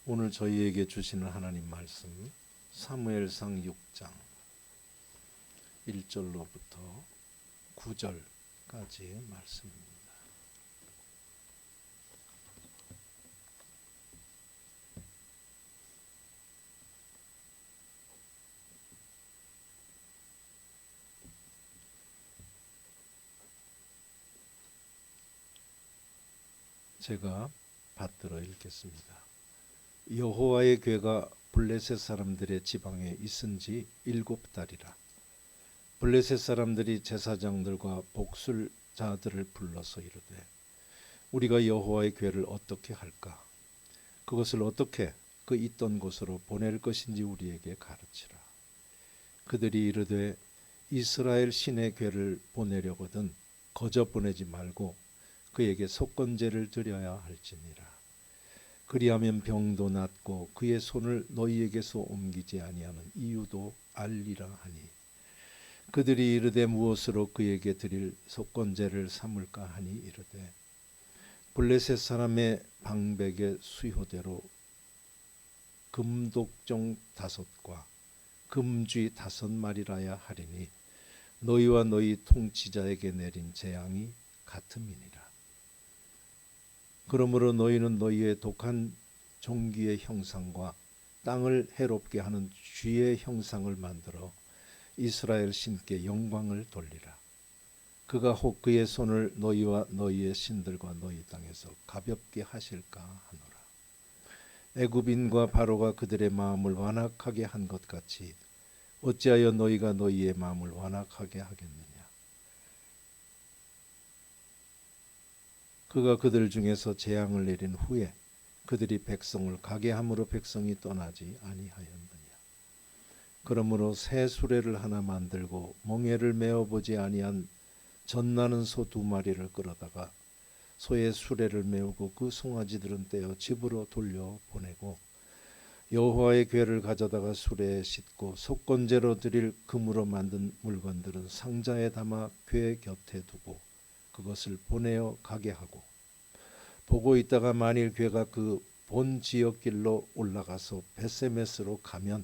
오늘 저희에게 주시는 하나님 말씀 사무엘상 6장 1절로부터 9절까지의 말씀입니다. 제가 받들어 읽겠습니다. 여호와의 궤가 블레셋 사람들의 지방에 있은 지 7달이라. 블레셋 사람들이 제사장들과 복술자들을 불러서 이르되 우리가 여호와의 궤를 어떻게 할까? 그것을 어떻게 그 있던 곳으로 보낼 것인지 우리에게 가르치라. 그들이 이르되 이스라엘 신의 궤를 보내려거든 거저 보내지 말고 그에게 속건제를 드려야 할지니라. 그리하면 병도 낫고 그의 손을 너희에게서 옮기지 아니하는 이유도 알리라 하니 그들이 이르되 무엇으로 그에게 드릴 속건제를 삼을까 하니 이르되 블레셋 사람의 방백의 수효대로 금독종 5과 금쥐 5마리라야 하리니 너희와 너희 통치자에게 내린 재앙이 같음이니라. 그러므로 너희는 너희의 독한 종기의 형상과 땅을 해롭게 하는 쥐의 형상을 만들어 이스라엘 신께 영광을 돌리라. 그가 혹 그의 손을 너희와 너희의 신들과 너희 땅에서 가볍게 하실까 하노라. 애굽인과 바로가 그들의 마음을 완악하게 한 것 같이 어찌하여 너희가 너희의 마음을 완악하게 하겠느냐. 그가 그들 중에서 재앙을 내린 후에 그들이 백성을 가게 함으로 백성이 떠나지 아니하였느냐. 그러므로 새 수레를 하나 만들고 멍에를 메어보지 아니한 젖나는 소 2마리를 끌어다가 소의 수레를 메우고 그 송아지들은 떼어 집으로 돌려보내고 여호와의 궤를 가져다가 수레에 싣고 속건제로 드릴 금으로 만든 물건들은 상자에 담아 궤 곁에 두고 그것을 보내어 가게 하고 보고 있다가 만일 궤가 그 본 지역길로 올라가서 베세메스로 가면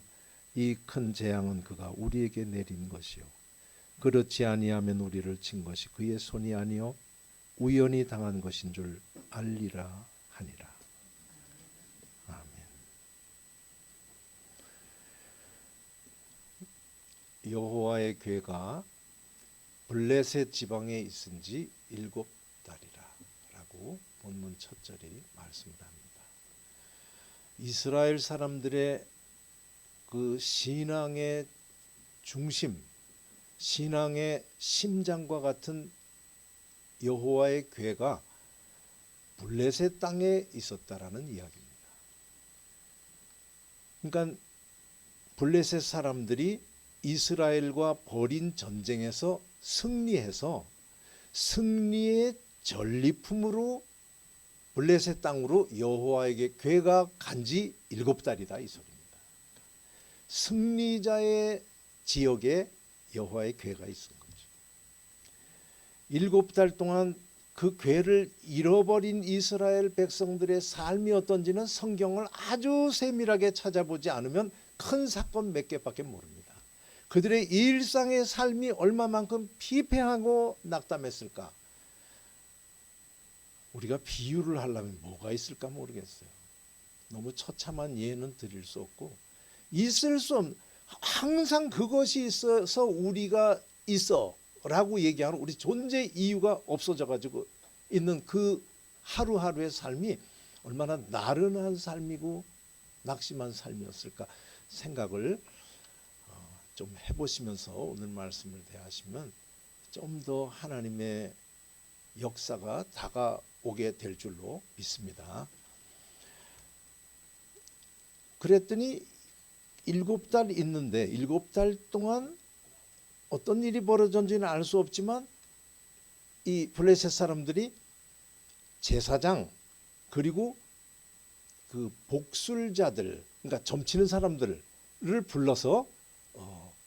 이 큰 재앙은 그가 우리에게 내린 것이요 그렇지 아니하면 우리를 친 것이 그의 손이 아니요 우연히 당한 것인 줄 알리라 하니라. 아멘. 여호와의 궤가 블레셋 지방에 있은 지 7달이라 라고 본문 첫 절이 말씀을 합니다. 이스라엘 사람들의 그 신앙의 중심, 신앙의 심장과 같은 여호와의 궤가 블레셋 땅에 있었다라는 이야기입니다. 그러니까 블레셋 사람들이 이스라엘과 벌인 전쟁에서 승리해서 승리의 전리품으로 블레셋 땅으로 여호와에게 궤가 간지 7달이다 이 소리입니다. 승리자의 지역에 여호와의 궤가 있은 거죠. 7달 동안 그 궤를 잃어버린 이스라엘 백성들의 삶이 어떤지는 성경을 아주 세밀하게 찾아보지 않으면 큰 사건 몇 개밖에 모릅니다. 그들의 일상의 삶이 얼마만큼 피폐하고 낙담했을까? 우리가 비유를 하려면 뭐가 있을까 모르겠어요. 너무 처참한 예는 드릴 수 없고 있을 수 없는 항상 그것이 있어서 우리가 있어 라고 얘기하는 우리 존재 이유가 없어져 가지고 있는 그 하루하루의 삶이 얼마나 나른한 삶이고 낙심한 삶이었을까 생각을 좀 해보시면서 오늘 말씀을 대하시면 좀 더 하나님의 역사가 다가오게 될 줄로 믿습니다. 그랬더니 7달 있는데 7달 동안 어떤 일이 벌어졌는지는 알 수 없지만 이 블레셋 사람들이 제사장 그리고 그 복술자들 그러니까 점치는 사람들을 불러서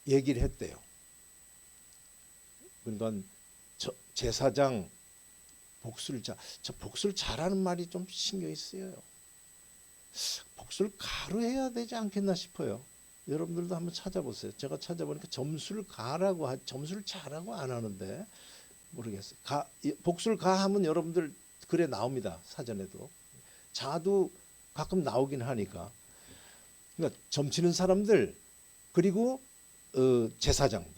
얘기를 했대요. 그러니까 제사장 복술자 저 복술 잘하는 말이 좀 신경이 쓰여요. 복수를 가로 해야 되지 않겠나 싶어요. 여러분들도 한번 찾아보세요. 제가 찾아보니까 점수를 가라고 점수를 자라고 안 하는데 모르겠어요. 복수를 가하면 여러분들 글에 나옵니다. 사전에도 자도 가끔 나오긴 하니까. 그러니까 점치는 사람들 그리고 제사장들을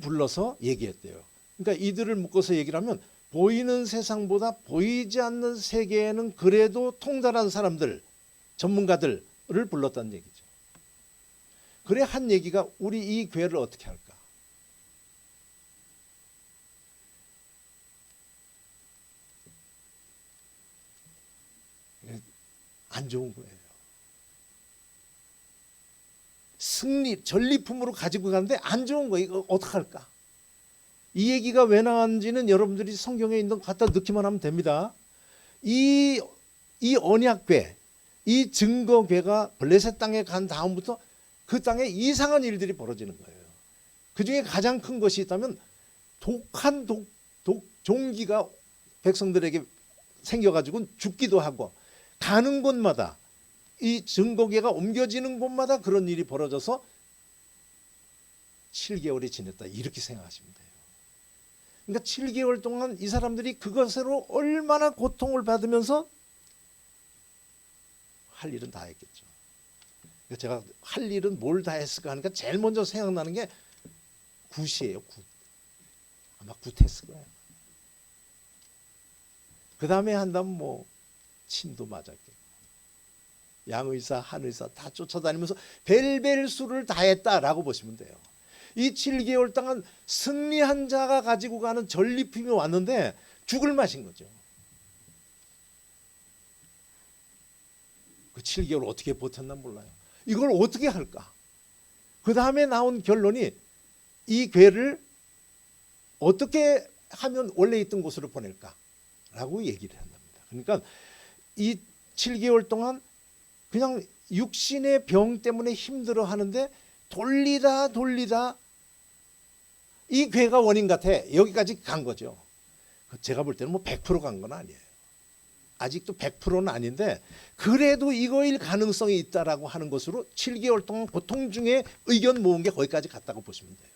불러서 얘기했대요. 그러니까 이들을 묶어서 얘기를 하면 보이는 세상보다 보이지 않는 세계에는 그래도 통달한 사람들, 전문가들을 불렀다는 얘기죠. 그래 한 얘기가 우리 이 교회를 어떻게 할까? 안 좋은 거예요. 승리, 전리품으로 가지고 가는데 안 좋은 거예요. 이거 어떡할까? 이 얘기가 왜 나왔는지는 여러분들이 성경에 있는 거 갖다 넣기만 하면 됩니다. 이 언약궤, 이 증거궤가 블레셋 땅에 간 다음부터 그 땅에 이상한 일들이 벌어지는 거예요. 그 중에 가장 큰 것이 있다면 독한 종기가 백성들에게 생겨가지고 죽기도 하고 가는 곳마다 이 증거궤가 옮겨지는 곳마다 그런 일이 벌어져서 7개월이 지냈다 이렇게 생각하시면 돼요. 그러니까 7개월 동안 이 사람들이 그것으로 얼마나 고통을 받으면서 할 일은 다 했겠죠. 그러니까 제가 할 일은 뭘 다 했을까 하니까 제일 먼저 생각나는 게 굿이에요. 굿. 아마 굿했을 거예요. 그 다음에 한다면 뭐 침도 맞았겠고 양의사 한의사 다 쫓아다니면서 벨벨 수를 다 했다라고 보시면 돼요. 이 7개월 동안 승리한 자가 가지고 가는 전리품이 왔는데 죽을 맛인 거죠. 그 7개월 어떻게 버텼나 몰라요. 이걸 어떻게 할까? 그 다음에 나온 결론이 이 궤를 어떻게 하면 원래 있던 곳으로 보낼까라고 얘기를 한답니다. 그러니까 이 7개월 동안 그냥 육신의 병 때문에 힘들어 하는데 돌리다 이 궤가 원인 같아. 여기까지 간 거죠. 제가 볼 때는 뭐 100% 간 건 아니에요. 아직도 100%는 아닌데 그래도 이거일 가능성이 있다라고 하는 것으로 7개월 동안 고통 중에 의견 모은 게 거기까지 갔다고 보시면 돼요.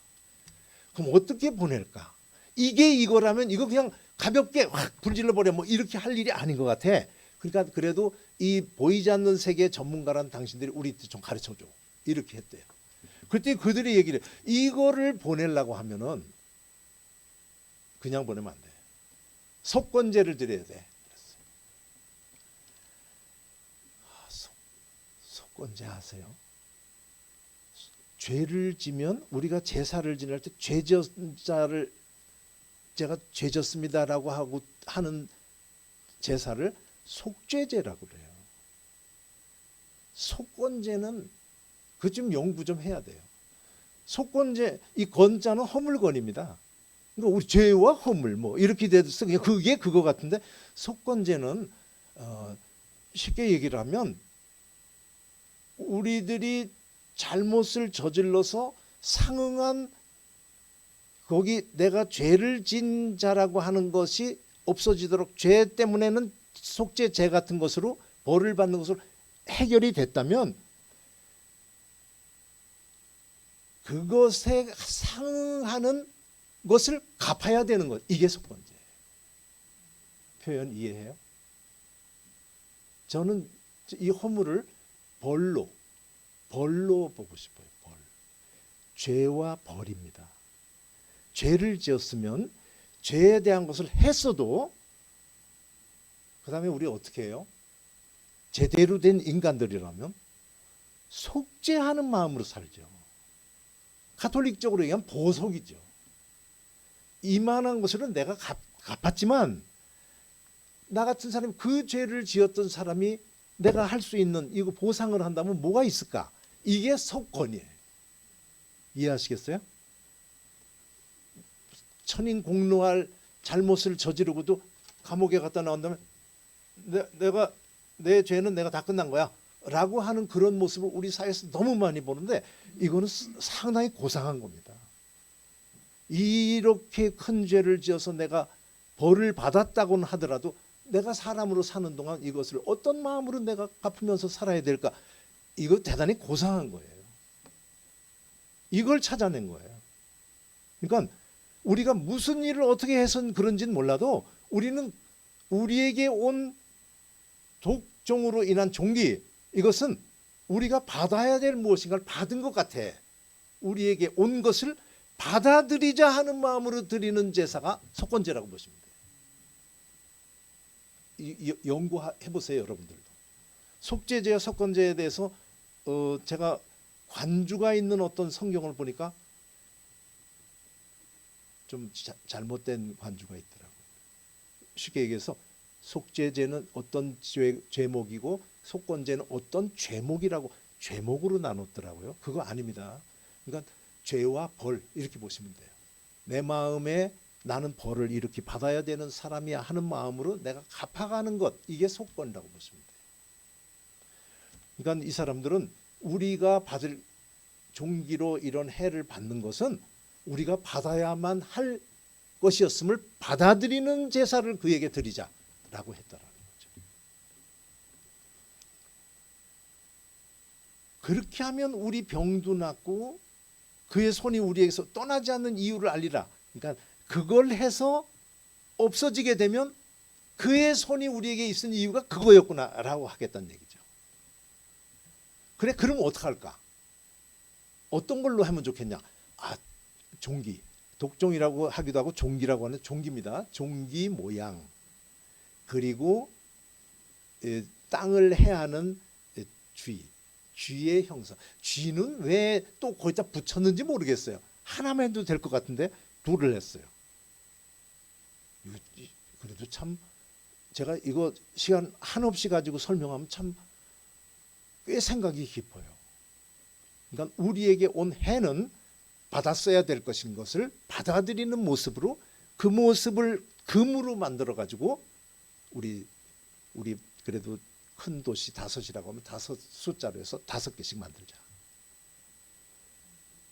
그럼 어떻게 보낼까? 이게 이거라면 이거 그냥 가볍게 확 불질러 버려 뭐 이렇게 할 일이 아닌 것 같아. 그러니까 그래도 이 보이지 않는 세계 전문가란 당신들이 우리한테 좀 가르쳐줘. 이렇게 했대요. 그때 그들이 얘기를 해요. 이거를 보내려고 하면은 그냥 보내면 안 돼. 속건제를 드려야 돼. 속건제 아세요? 죄를 지면 우리가 제사를 지낼 때 죄졌자를 제가 죄졌습니다라고 하고 하는 제사를 속죄제라고 그래요. 속건제는 그 좀 연구 좀 해야 돼요. 속건제 이 건자는 허물건입니다. 그러니까 우리 죄와 허물 뭐 이렇게 돼서 그게 그거 같은데 속건제는 쉽게 얘기를 하면 우리들이 잘못을 저질러서 상응한 거기 내가 죄를 진 자라고 하는 것이 없어지도록 죄 때문에는 속죄제 같은 것으로 벌을 받는 것으로 해결이 됐다면 그것에 상응하는 것을 갚아야 되는 것. 이게 속건제예요. 표현 이해해요? 저는 이 허물을 벌로 보고 싶어요. 벌. 죄와 벌입니다. 죄를 지었으면 죄에 대한 것을 했어도 그 다음에 우리 어떻게 해요? 제대로 된 인간들이라면 속죄하는 마음으로 살죠. 가톨릭적으로 얘기하면 보석이죠. 이만한 것으로 내가 갚았지만 나 같은 사람이 그 죄를 지었던 사람이 내가 할 수 있는 이거 보상을 한다면 뭐가 있을까? 이게 속건이에요. 이해하시겠어요? 천인공노할 잘못을 저지르고도 감옥에 갔다 나온다면 내가 내 죄는 내가 다 끝난 거야 라고 하는 그런 모습을 우리 사회에서 너무 많이 보는데 이거는 상당히 고상한 겁니다. 이렇게 큰 죄를 지어서 내가 벌을 받았다고는 하더라도 내가 사람으로 사는 동안 이것을 어떤 마음으로 내가 갚으면서 살아야 될까? 이거 대단히 고상한 거예요. 이걸 찾아낸 거예요. 그러니까 우리가 무슨 일을 어떻게 해서 그런지는 몰라도 우리는 우리에게 온 독종으로 인한 종기, 이것은 우리가 받아야 될 무엇인가를 받은 것 같아. 우리에게 온 것을 받아들이자 하는 마음으로 드리는 제사가 속건제라고 보시면 돼요. 연구해 보세요, 여러분들도. 속죄제와 속건제에 대해서 제가 관주가 있는 어떤 성경을 보니까 좀 잘못된 관주가 있더라고요. 쉽게 얘기해서 속죄제는 어떤 죄목이고 속건제는 어떤 죄목이라고 죄목으로 나눴더라고요. 그거 아닙니다. 그러니까 죄와 벌 이렇게 보시면 돼요. 내 마음에 나는 벌을 이렇게 받아야 되는 사람이야 하는 마음으로 내가 갚아가는 것, 이게 속건이라고 보시면 돼요. 그러니까 이 사람들은 우리가 받을 종기로 이런 해를 받는 것은 우리가 받아야만 할 것이었음을 받아들이는 제사를 그에게 드리자라고 했다라는 거죠. 그렇게 하면 우리 병도 낫고 그의 손이 우리에게서 떠나지 않는 이유를 알리라. 그러니까 그걸 해서 없어지게 되면 그의 손이 우리에게 있은 이유가 그거였구나라고 하겠다는 얘기죠. 그래, 그럼 어떡할까? 어떤 걸로 하면 좋겠냐? 종기. 독종이라고 하기도 하고 종기라고 하는 종기입니다. 종기 모양. 그리고 땅을 해하는 쥐의 형상. 쥐는 왜 또 거기다 붙였는지 모르겠어요. 하나만 해도 될 것 같은데 둘을 했어요. 그래도 참 제가 이거 시간 한없이 가지고 설명하면 참 꽤 생각이 깊어요. 그러니까 우리에게 온 해는 받았어야 될 것인 것을 받아들이는 모습으로 그 모습을 금으로 만들어 가지고 우리 그래도 큰 도시 5이라고 하면 5 숫자로 해서 5개씩 만들자.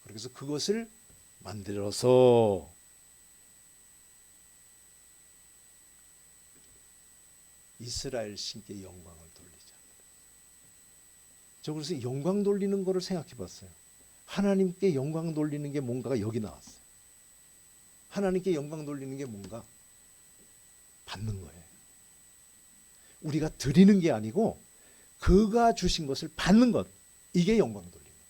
그래서 그것을 만들어서 이스라엘 신께 영광을 돌리자. 저 그래서 영광 돌리는 거를 생각해 봤어요. 하나님께 영광 돌리는 게 뭔가가 여기 나왔어요. 하나님께 영광 돌리는 게 뭔가? 받는 거예요. 우리가 드리는 게 아니고 그가 주신 것을 받는 것, 이게 영광 돌리는 거예요.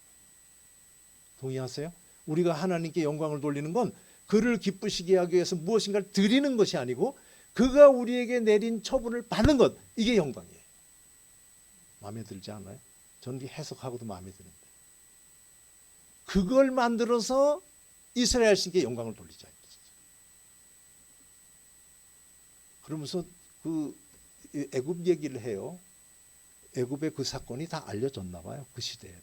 동의하세요? 우리가 하나님께 영광을 돌리는 건 그를 기쁘시게 하기 위해서 무엇인가를 드리는 것이 아니고 그가 우리에게 내린 처분을 받는 것, 이게 영광이에요. 마음에 들지 않아요? 저는 해석하고도 마음에 드는데 그걸 만들어서 이스라엘 신께 영광을 돌리자. 그러면서 그 애굽 얘기를 해요. 애굽의 그 사건이 다 알려졌나 봐요. 그 시대에도.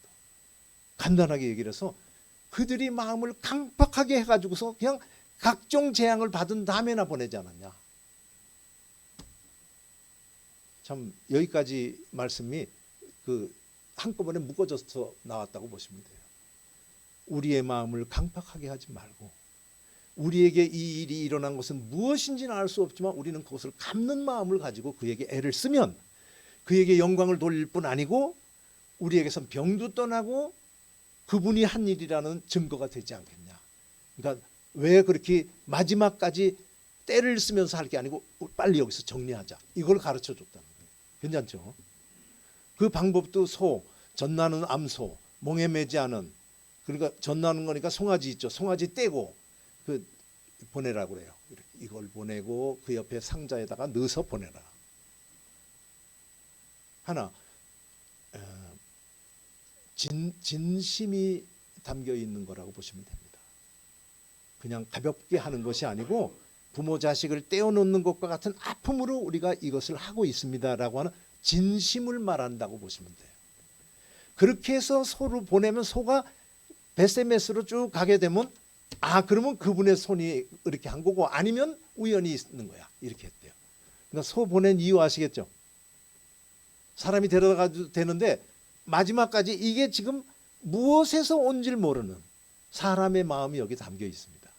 간단하게 얘기를 해서 그들이 마음을 강팍하게 해가지고서 그냥 각종 재앙을 받은 다음에나 보내지 않았냐. 참 여기까지 말씀이 그 한꺼번에 묶어져서 나왔다고 보시면 돼요. 우리의 마음을 강팍하게 하지 말고 우리에게 이 일이 일어난 것은 무엇인지는 알 수 없지만 우리는 그것을 갚는 마음을 가지고 그에게 애를 쓰면 그에게 영광을 돌릴 뿐 아니고 우리에게선 병도 떠나고 그분이 한 일이라는 증거가 되지 않겠냐. 그러니까 왜 그렇게 마지막까지 때를 쓰면서 할 게 아니고 빨리 여기서 정리하자. 이걸 가르쳐 줬다는 거예요. 괜찮죠? 그 방법도 소, 젖나는 암소, 몽에 매지 않은, 그러니까 젖나는 거니까 송아지 있죠. 송아지 떼고 그 보내라고 그래요. 이걸 보내고 그 옆에 상자에다가 넣어서 보내라. 하나, 진심이 담겨 있는 거라고 보시면 됩니다. 그냥 가볍게 하는 것이 아니고 부모 자식을 떼어놓는 것과 같은 아픔으로 우리가 이것을 하고 있습니다라고 하는 진심을 말한다고 보시면 돼요. 그렇게 해서 소를 보내면 소가 베세메스로 쭉 가게 되면 그러면 그분의 손이 이렇게 한 거고 아니면 우연히 있는 거야. 이렇게 했대요. 그러니까 소 보낸 이유 아시겠죠? 사람이 데려가도 되는데 마지막까지 이게 지금 무엇에서 온지를 모르는 사람의 마음이 여기 담겨 있습니다.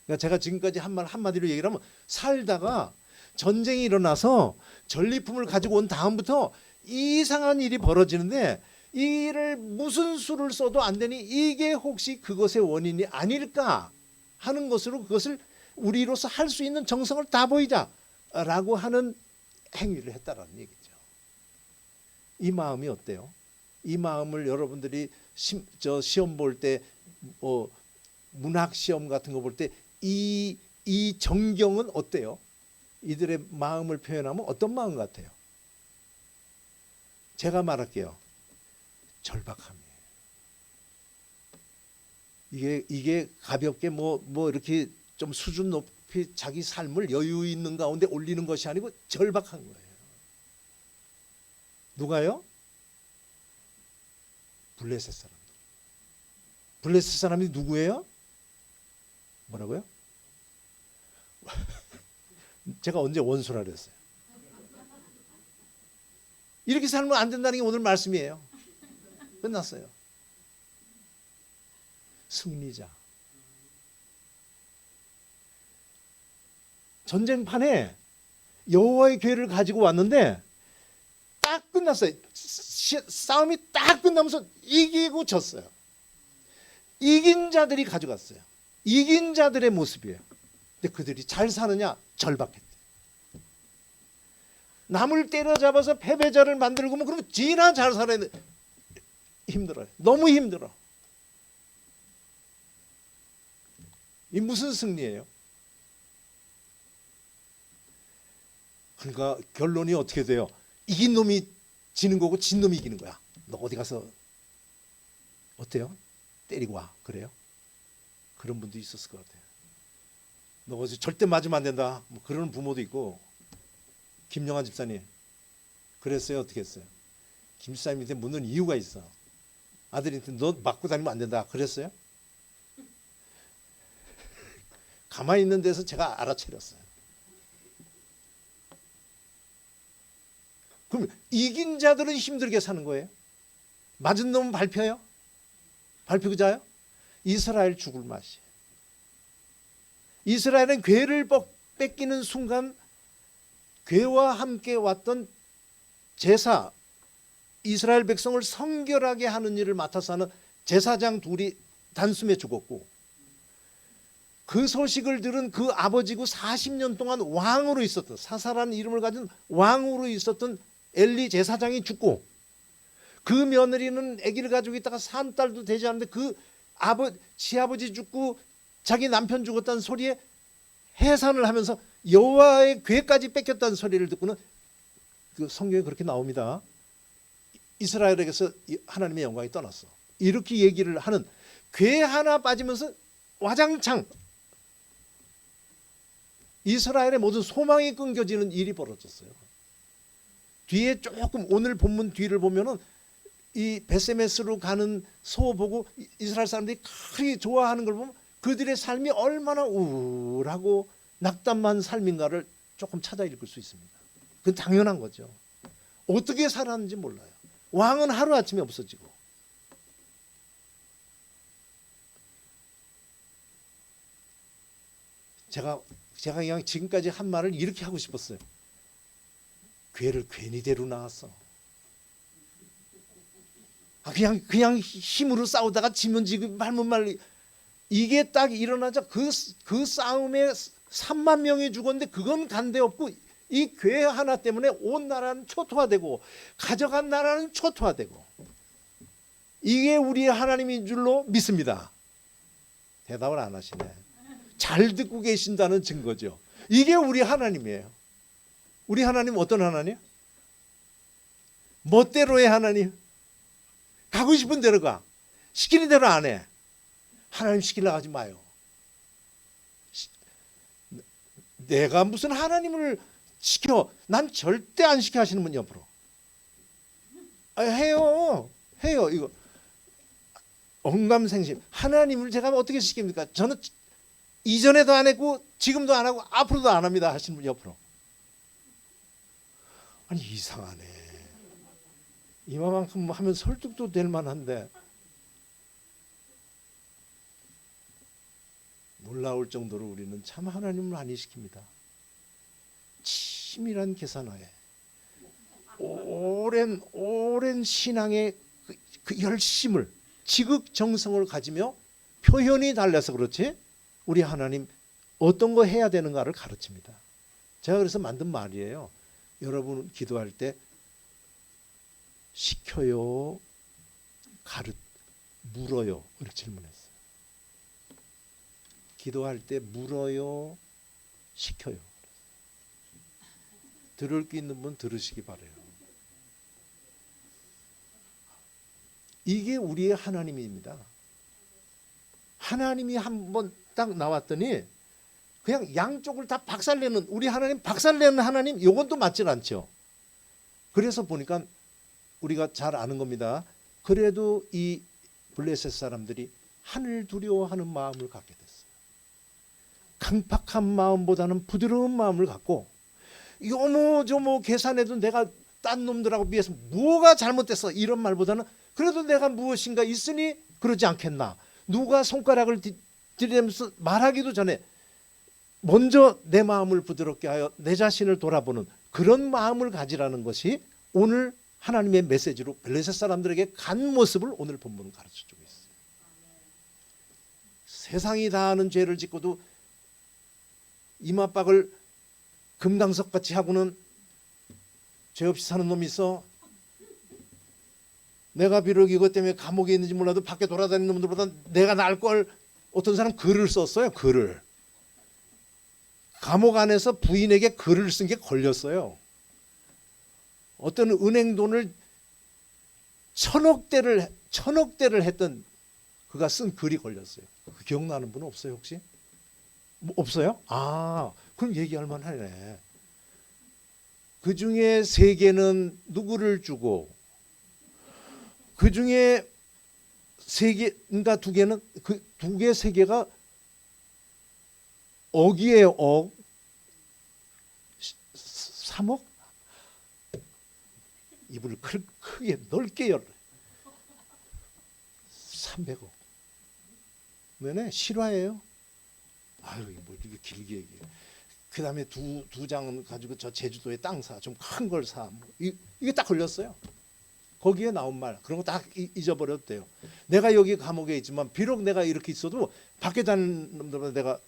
그러니까 제가 지금까지 한 말 한마디로 얘기를 하면 살다가 전쟁이 일어나서 전리품을 가지고 온 다음부터 이상한 일이 벌어지는데 이 일을 무슨 수를 써도 안 되니 이게 혹시 그것의 원인이 아닐까 하는 것으로 그것을 우리로서 할 수 있는 정성을 다 보이자라고 하는 행위를 했다라는 얘기죠. 이 마음이 어때요? 이 마음을 여러분들이 시험 볼 때 문학 시험 같은 거 볼 때 이 정경은 어때요? 이들의 마음을 표현하면 어떤 마음 같아요? 제가 말할게요. 절박함이에요. 이게 가볍게 뭐 이렇게 좀 수준 높이 자기 삶을 여유 있는 가운데 올리는 것이 아니고 절박한 거예요. 누가요? 블레셋 사람들. 블레셋 사람이 누구예요? 뭐라고요? 제가 언제 원수라 그랬어요? 이렇게 살면 안 된다는 게 오늘 말씀이에요. 끝났어요. 승리자. 전쟁판에 여호와의 괴를 가지고 왔는데 딱 끝났어요. 싸움이 딱 끝나면서 이기고 졌어요. 이긴 자들이 가져갔어요. 이긴 자들의 모습이에요. 근데 그들이 잘 사느냐? 절박했대. 남을 때려잡아서 패배자를 만들고 뭐 그러면 지나 잘 살아야 돼. 힘들어요. 너무 힘들어. 이 무슨 승리예요? 그러니까 결론이 어떻게 돼요? 이긴 놈이 지는 거고 진 놈이 이기는 거야. 너 어디 가서 어때요? 때리고 와. 그래요? 그런 분도 있었을 것 같아요. 너 어디 절대 맞으면 안 된다. 뭐 그러는 부모도 있고. 김영환 집사님 그랬어요? 어떻게 했어요? 김 집사님한테 묻는 이유가 있어. 아들한테 너 맞고 다니면 안 된다. 그랬어요? 가만히 있는 데서 제가 알아차렸어요. 그럼 이긴 자들은 힘들게 사는 거예요? 맞은 놈은 밟혀요? 밟히고 자요? 이스라엘 죽을 맛이에요. 이스라엘은 괴를 뺏기는 순간 괴와 함께 왔던 제사, 이스라엘 백성을 성결하게 하는 일을 맡아서 하는 제사장 둘이 단숨에 죽었고 그 소식을 들은 그 아버지고 40년 동안 왕으로 있었던 사사라는 이름을 가진 왕으로 있었던 엘리 제사장이 죽고 그 며느리는 아기를 가지고 있다가 산 달도 되지 않는데 그 시아버지 죽고 자기 남편 죽었다는 소리에 해산을 하면서 여호와의 괴까지 뺏겼다는 소리를 듣고는 그 성경에 그렇게 나옵니다. 이스라엘에게서 하나님의 영광이 떠났어. 이렇게 얘기를 하는 괴 하나 빠지면서 와장창 이스라엘의 모든 소망이 끊겨지는 일이 벌어졌어요. 뒤에 조금 오늘 본문 뒤를 보면은 이 베세메스로 가는 소 보고 이스라엘 사람들이 크게 좋아하는 걸 보면 그들의 삶이 얼마나 우울하고 낙담한 삶인가를 조금 찾아 읽을 수 있습니다. 그건 당연한 거죠. 어떻게 살았는지 몰라요. 왕은 하루아침에 없어지고 제가 그냥 지금까지 한 말을 이렇게 하고 싶었어요. 괴를 괜히 데리고 나왔어. 그냥 힘으로 싸우다가 지면 지금 말면 말 이게 딱 일어나자 그 싸움에 3만 명이 죽었는데 그건 간데 없고 이 괴 하나 때문에 온 나라는 초토화되고 가져간 나라는 초토화되고 이게 우리의 하나님인 줄로 믿습니다. 대답을 안 하시네. 잘 듣고 계신다는 증거죠. 이게 우리 하나님이에요. 우리 하나님 어떤 하나님? 멋대로의 하나님. 가고 싶은 대로 가. 시키는 대로 안 해. 하나님 시키려고 하지 마요. 내가 무슨 하나님을 시켜. 난 절대 안 시켜 하시는 분 옆으로. 해요. 이거. 언감생심. 하나님을 제가 어떻게 시킵니까? 저는 이전에도 안 했고 지금도 안 하고 앞으로도 안 합니다 하시는 분 옆으로. 아니 이상하네. 이만큼 하면 설득도 될 만한데 놀라울 정도로 우리는 참 하나님을 많이 시킵니다. 치밀한 계산하에 오랜 신앙의 그 열심을, 지극정성을 가지며 표현이 달라서 그렇지 우리 하나님 어떤 거 해야 되는가를 가르칩니다. 제가 그래서 만든 말이에요. 여러분 기도할 때 시켜요, 물어요 이렇게 질문했어요. 기도할 때 물어요, 시켜요. 들을 게 있는 분 들으시기 바래요. 이게 우리의 하나님입니다. 하나님이 한번 딱 나왔더니 그냥 양쪽을 다 박살내는, 우리 하나님 박살내는 하나님, 이건 또 맞질 않죠. 그래서 보니까 우리가 잘 아는 겁니다. 그래도 이 블레셋 사람들이 하늘 두려워하는 마음을 갖게 됐어요. 강팍한 마음보다는 부드러운 마음을 갖고, 요모조모 계산해도 내가 딴 놈들하고 비해서 뭐가 잘못됐어 이런 말보다는 그래도 내가 무엇인가 있으니 그러지 않겠나. 누가 손가락을 들이대면서 말하기도 전에 먼저 내 마음을 부드럽게 하여 내 자신을 돌아보는 그런 마음을 가지라는 것이 오늘 하나님의 메시지로 블레셋 사람들에게 간 모습을 오늘 본문은 가르쳐주고 있어요. 세상이 다 아는 죄를 짓고도 이마박을 금강석같이 하고는 죄 없이 사는 놈이 있어. 내가 비록 이것 때문에 감옥에 있는지 몰라도 밖에 돌아다니는 놈들보다 내가 나을 걸. 어떤 사람 글을 썼어요. 글을. 감옥 안에서 부인에게 글을 쓴 게 걸렸어요. 어떤 은행 돈을 천억 대를 했던 그가 쓴 글이 걸렸어요. 그 기억나는 분은 없어요 혹시? 뭐 없어요? 아, 그럼 얘기할 만하네. 그 중에 3개는 누구를 주고, 그 중에 3개인가 2개는 그 2개, 3개가 억이에요. 억. 3억? 입을 크게 넓게 열. 300억. 네네, 실화예요. 아유, 뭐 이렇게 길게 얘기해. 그 다음에 두 장은 가지고 저 제주도에 땅 사, 좀 큰 걸 사. 뭐 이게 딱 걸렸어요. 거기에 나온 말, 그런 거 다 잊어버려도 돼요. 내가 여기 감옥에 있지만 비록 내가 이렇게 있어도 밖에 다니는 놈들보다 내가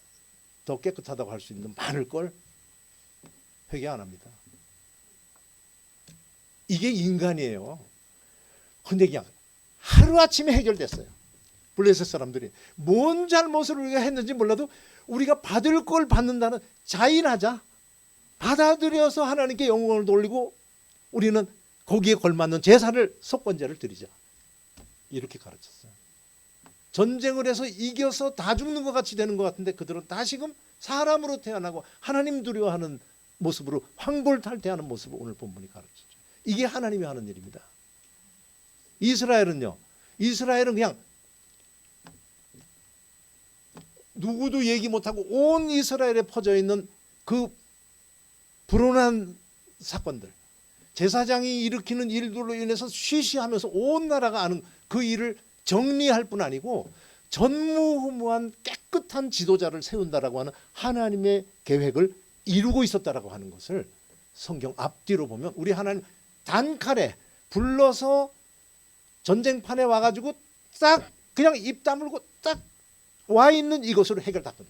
더 깨끗하다고 할 수 있는 많을 걸. 회개 안 합니다. 이게 인간이에요. 근데 그냥 하루아침에 해결됐어요. 블레셋 사람들이 뭔 잘못을 우리가 했는지 몰라도 우리가 받을 걸 받는다는 자인하자, 받아들여서 하나님께 영광을 돌리고 우리는 거기에 걸맞는 제사를, 속건제를 드리자, 이렇게 가르쳤어요. 전쟁을 해서 이겨서 다 죽는 것 같이 되는 것 같은데 그들은 다시금 사람으로 태어나고 하나님 두려워하는 모습으로 황골탈퇴하는 모습을 오늘 본문이 가르치죠. 이게 하나님이 하는 일입니다. 이스라엘은 그냥 누구도 얘기 못하고 온 이스라엘에 퍼져 있는 그 불온한 사건들, 제사장이 일으키는 일들로 인해서 쉬쉬하면서 온 나라가 아는 그 일을 정리할 뿐 아니고 전무후무한 깨끗한 지도자를 세운다라고 하는 하나님의 계획을 이루고 있었다라고 하는 것을 성경 앞뒤로 보면 우리 하나님 단칼에 불러서 전쟁판에 와가지고 딱 그냥 입 다물고 딱 와 있는 이것으로 해결 다 끝나.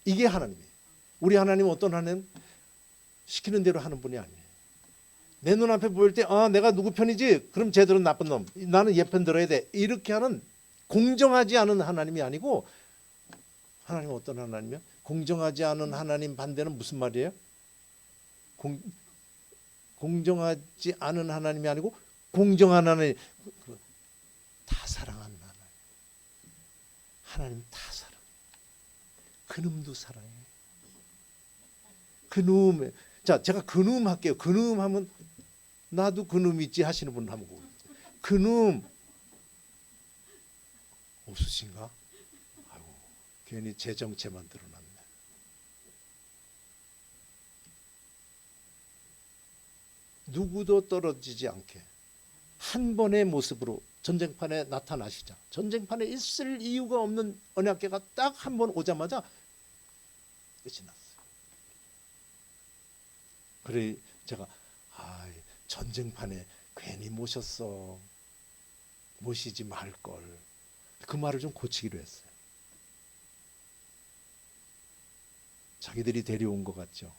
이게 하나님이에요. 우리 하나님은 어떤 하나님? 시키는 대로 하는 분이 아니에요. 내 눈앞에 보일 때 내가 누구 편이지? 그럼 쟤들은 나쁜 놈, 나는 얘 편 들어야 돼, 이렇게 하는 공정하지 않은 하나님이 아니고, 하나님은 어떤 하나님이요? 공정하지 않은 하나님 반대는 무슨 말이에요? 공정하지 않은 하나님이 아니고 공정한 하나님, 다 사랑하는 하나님. 하나님 다 사랑해. 그놈도 사랑해. 그놈, 자, 제가 그놈 할게요. 그놈 하면 나도 그놈 있지 하시는 분 한번 보고. 그놈 없으신가? 아이고, 괜히 제 정체만 드러났네. 누구도 떨어지지 않게 한 번의 모습으로 전쟁판에 나타나시자. 전쟁판에 있을 이유가 없는 언약궤가 딱 한 번 오자마자 끝이 났어요. 그래 제가 전쟁판에 괜히 모셨어. 모시지 말걸. 그 말을 좀 고치기로 했어요. 자기들이 데려온 것 같죠.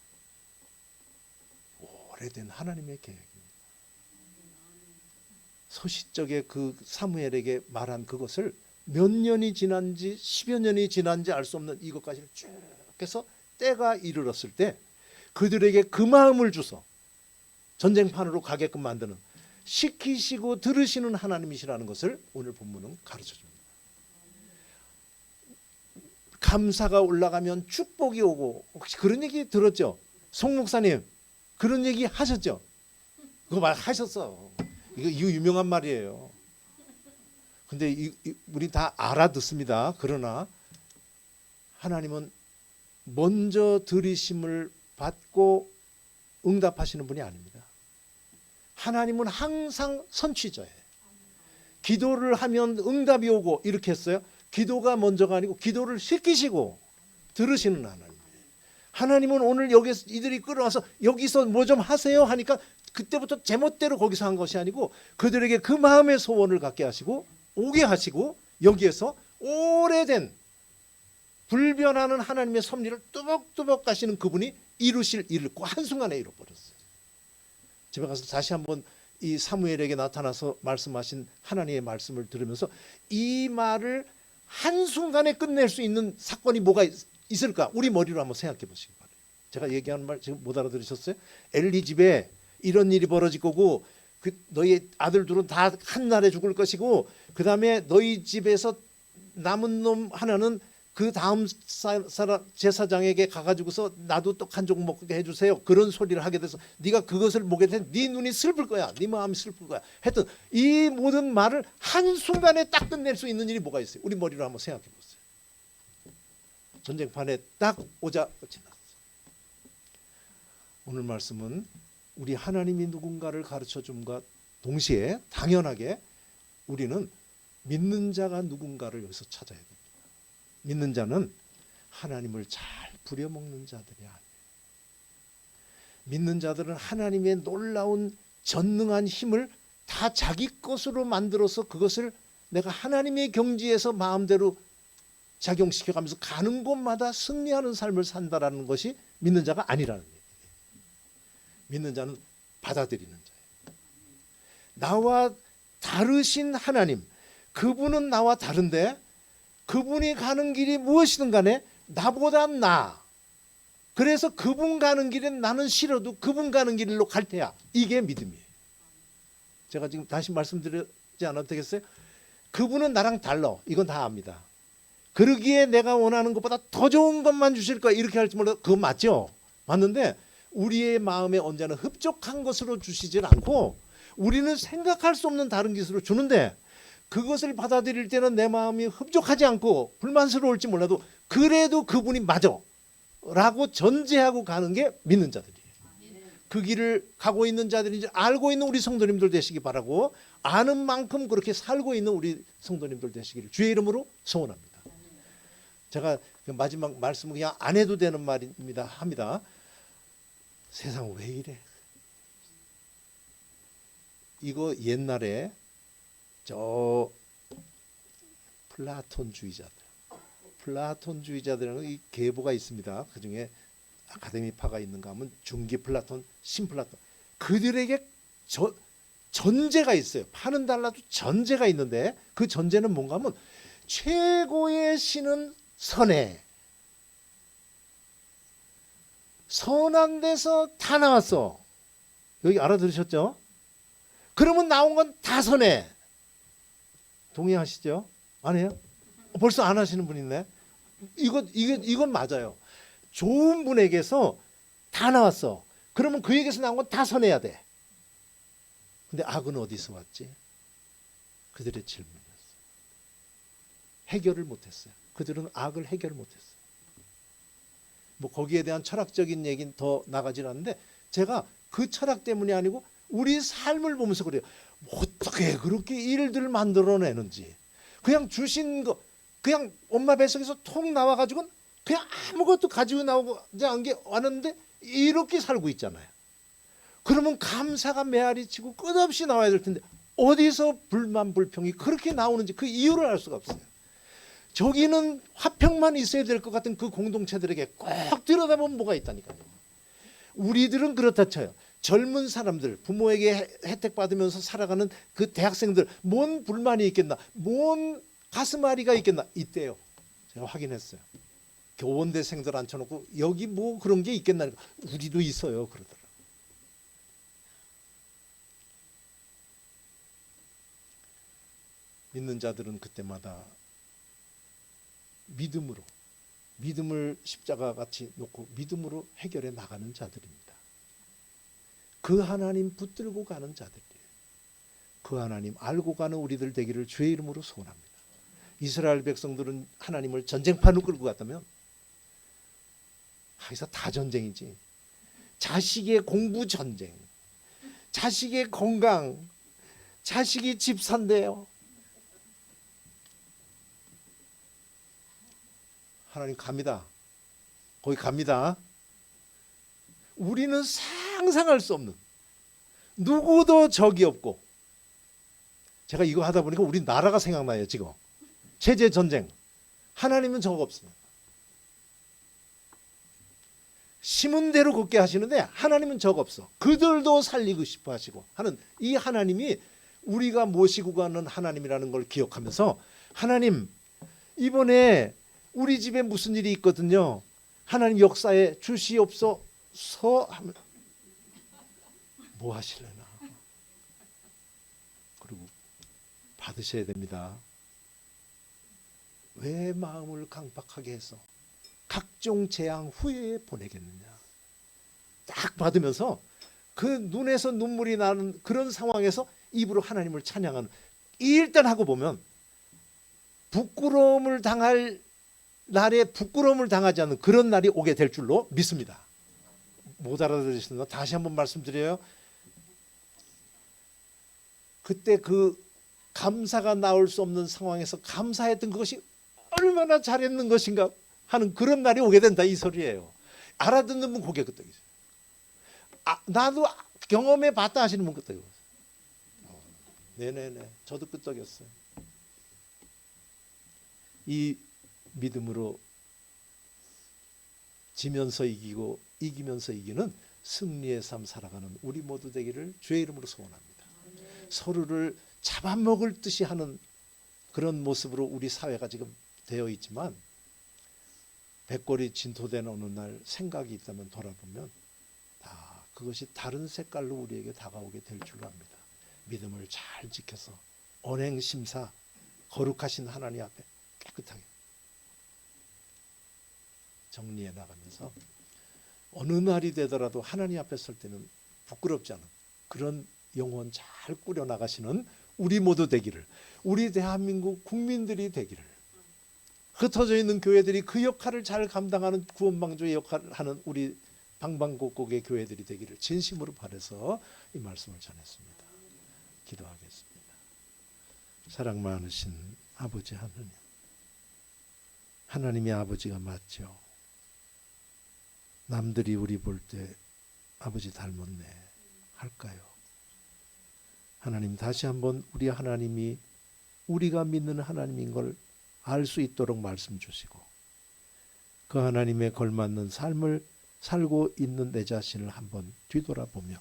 오래된 하나님의 계획입니다. 소시적에 그 사무엘에게 말한 그것을 몇 년이 지난지 10여 년이 지난지 알 수 없는 이것까지를 쭉 해서 때가 이르렀을 때 그들에게 그 마음을 주서 전쟁판으로 가게끔 만드는, 시키시고 들으시는 하나님이시라는 것을 오늘 본문은 가르쳐 줍니다. 감사가 올라가면 축복이 오고, 혹시 그런 얘기 들었죠? 송 목사님 그런 얘기 하셨죠? 그거 말하셨어. 이거 유명한 말이에요. 근데 우리 다 알아듣습니다. 그러나 하나님은 먼저 들으심을 받고 응답하시는 분이 아닙니다. 하나님은 항상 선취자예요. 기도를 하면 응답이 오고 이렇게 했어요. 기도가 먼저가 아니고 기도를 시키시고 들으시는 하나님이에요. 하나님은 오늘 여기서 이들이 끌어와서 여기서 뭐 좀 하세요 하니까 그때부터 제멋대로 거기서 한 것이 아니고 그들에게 그 마음의 소원을 갖게 하시고 오게 하시고 여기에서 오래된 불변하는 하나님의 섭리를 뚜벅뚜벅 가시는 그분이 이루실 일을 꼭 한순간에 이뤄버렸어요. 집에 가서 다시 한번 이 사무엘에게 나타나서 말씀하신 하나님의 말씀을 들으면서 이 말을 한순간에 끝낼 수 있는 사건이 뭐가 있을까? 우리 머리로 한번 생각해 보시기 바랍니다. 제가 얘기하는 말 지금 못 알아들으셨어요? 엘리 집에 이런 일이 벌어질 거고 너희 아들 둘은 다 한날에 죽을 것이고 그 다음에 너희 집에서 남은 놈 하나는 그 다음 제사장에게 가가지고서 나도 또 한 조각 먹게 해주세요. 그런 소리를 하게 돼서 네가 그것을 보게 되면 네 눈이 슬플 거야. 네 마음이 슬플 거야. 했던 이 모든 말을 한순간에 딱 끝낼 수 있는 일이 뭐가 있어요? 우리 머리로 한번 생각해 보세요. 전쟁판에 딱 오자 끝이 났어요. 오늘 말씀은 우리 하나님이 누군가를 가르쳐줌과 동시에 당연하게 우리는 믿는 자가 누군가를 여기서 찾아야 됩니다. 믿는 자는 하나님을 잘 부려먹는 자들이 아니에요. 믿는 자들은 하나님의 놀라운 전능한 힘을 다 자기 것으로 만들어서 그것을 내가 하나님의 경지에서 마음대로 작용시켜가면서 가는 곳마다 승리하는 삶을 산다라는 것이 믿는 자가 아니라는 얘기예요. 믿는 자는 받아들이는 자예요. 나와 다르신 하나님, 그분은 나와 다른데 그분이 가는 길이 무엇이든 간에 나보다 나아. 그래서 그분 가는 길에 나는 싫어도 그분 가는 길로 갈 테야. 이게 믿음이에요. 제가 지금 다시 말씀드리지 않아도 되겠어요? 그분은 나랑 달라. 이건 다 압니다. 그러기에 내가 원하는 것보다 더 좋은 것만 주실 거야. 이렇게 할지 몰라도 그건 맞죠? 맞는데 우리의 마음에 언제나 흡족한 것으로 주시질 않고 우리는 생각할 수 없는 다른 것으로 주는데 그것을 받아들일 때는 내 마음이 흡족하지 않고 불만스러울지 몰라도 그래도 그분이 맞아 라고 전제하고 가는 게 믿는 자들이에요. 그 길을 가고 있는 자들인지 알고 있는 우리 성도님들 되시기 바라고 아는 만큼 그렇게 살고 있는 우리 성도님들 되시기를 주의 이름으로 소원합니다. 제가 마지막 말씀은 그냥 안 해도 되는 말입니다. 합니다. 세상 왜 이래? 이거 옛날에 저 플라톤주의자들은 이 계보가 있습니다. 그 중에 아카데미파가 있는가 하면 중기 플라톤, 신플라톤. 그들에게 전제가 있어요. 파는 달라도 전제가 있는데 그 전제는 뭔가 하면 최고의 신은 선해. 선한 데서 다 나왔어. 여기 알아들으셨죠? 그러면 나온 건 다 선해. 동의하시죠? 안 해요? 벌써 안 하시는 분 있네. 이건 맞아요. 좋은 분에게서 다 나왔어. 그러면 그에게서 나온 건 다 선해야 돼. 근데 악은 어디서 왔지? 그들의 질문이었어요. 해결을 못했어요. 그들은 악을 해결을 못했어요. 뭐 거기에 대한 철학적인 얘기는 더 나가질 않는데 제가 그 철학 때문이 아니고 우리 삶을 보면서 그래요. 어떻게 그렇게 일들을 만들어내는지. 그냥 주신 거 그냥 엄마 뱃속에서 통 나와가지고 그냥 아무것도 가지고 나오지 않은 게 왔는데 이렇게 살고 있잖아요. 그러면 감사가 메아리치고 끝없이 나와야 될 텐데 어디서 불만 불평이 그렇게 나오는지 그 이유를 알 수가 없어요. 저기는 화평만 있어야 될 것 같은 그 공동체들에게 꼭 들여다보면 뭐가 있다니까요. 우리들은 그렇다 쳐요. 젊은 사람들, 부모에게 혜택 받으면서 살아가는 그 대학생들, 뭔 불만이 있겠나, 뭔 가슴앓이가 있겠나, 있대요. 제가 확인했어요. 교원대생들 앉혀놓고 여기 뭐 그런 게 있겠나, 우리도 있어요 그러더라고요. 믿는 자들은 그때마다 믿음을 십자가 같이 놓고 믿음으로 해결해 나가는 자들입니다. 그 하나님 붙들고 가는 자들이에요. 그 하나님 알고 가는 우리들 되기를 주의 이름으로 소원합니다. 이스라엘 백성들은 하나님을 전쟁판으로 끌고 갔다면 여기서 다 전쟁이지. 자식의 공부 전쟁, 자식의 건강, 자식이 집 산대요. 하나님 갑니다. 거기 갑니다. 우리는 상상할 수 없는, 누구도 적이 없고, 제가 이거 하다 보니까 우리 나라가 생각나요. 지금 체제 전쟁. 하나님은 적 없습니다. 심은 대로 걷게 하시는데 하나님은 적 없어. 그들도 살리고 싶어 하시고 하는 이 하나님이 우리가 모시고 가는 하나님이라는 걸 기억하면서, 하나님 이번에 우리 집에 무슨 일이 있거든요. 하나님 역사에 주시옵소서 하면 뭐 하실래나. 그리고 받으셔야 됩니다. 왜 마음을 강박하게 해서 각종 재앙 후에 보내겠느냐. 딱 받으면서 그 눈에서 눈물이 나는 그런 상황에서 입으로 하나님을 찬양하는, 일단 하고 보면 부끄러움을 당할 날에 부끄러움을 당하지 않는 그런 날이 오게 될 줄로 믿습니다. 못 알아들으시는 거 다시 한번 말씀드려요. 그때 그 감사가 나올 수 없는 상황에서 감사했던 그것이 얼마나 잘했는 것인가 하는 그런 날이 오게 된다, 이 소리예요. 알아듣는 분 고개 끄덕이세요. 나도 경험해 봤다 하시는 분 끄덕이세요. 네네네, 저도 끄덕였어요. 이 믿음으로 지면서 이기고 이기면서 이기는 승리의 삶 살아가는 우리 모두 되기를 주의 이름으로 소원합니다. 서로를 잡아먹을 듯이 하는 그런 모습으로 우리 사회가 지금 되어 있지만, 백골이 진토된 어느 날 생각이 있다면 돌아보면 다 그것이 다른 색깔로 우리에게 다가오게 될 줄로 압니다. 믿음을 잘 지켜서 언행심사 거룩하신 하나님 앞에 깨끗하게 정리해 나가면서 어느 날이 되더라도 하나님 앞에 설 때는 부끄럽지 않은 그런 영혼 잘 꾸려 나가시는 우리 모두 되기를, 우리 대한민국 국민들이 되기를, 흩어져 있는 교회들이 그 역할을 잘 감당하는 구원방주의 역할을 하는 우리 방방곡곡의 교회들이 되기를 진심으로 바라서 이 말씀을 전했습니다. 기도하겠습니다. 사랑 많으신 아버지 하나님, 하나님이 아버지가 맞죠. 남들이 우리 볼 때 아버지 닮았네 할까요? 하나님, 다시 한번 우리 하나님이 우리가 믿는 하나님인 걸 알 수 있도록 말씀 주시고, 그 하나님에 걸맞는 삶을 살고 있는 내 자신을 한번 뒤돌아보며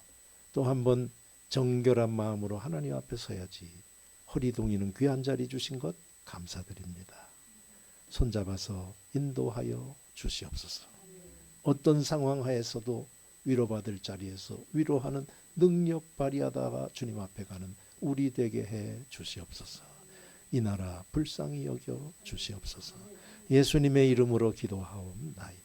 또 한번 정결한 마음으로 하나님 앞에 서야지 허리 동이는 귀한 자리 주신 것 감사드립니다. 손잡아서 인도하여 주시옵소서. 어떤 상황 하에서도 위로받을 자리에서 위로하는 능력 발휘하다가 주님 앞에 가는 우리 되게 해 주시옵소서. 이 나라 불쌍히 여겨 주시옵소서. 예수님의 이름으로 기도하옵나이다.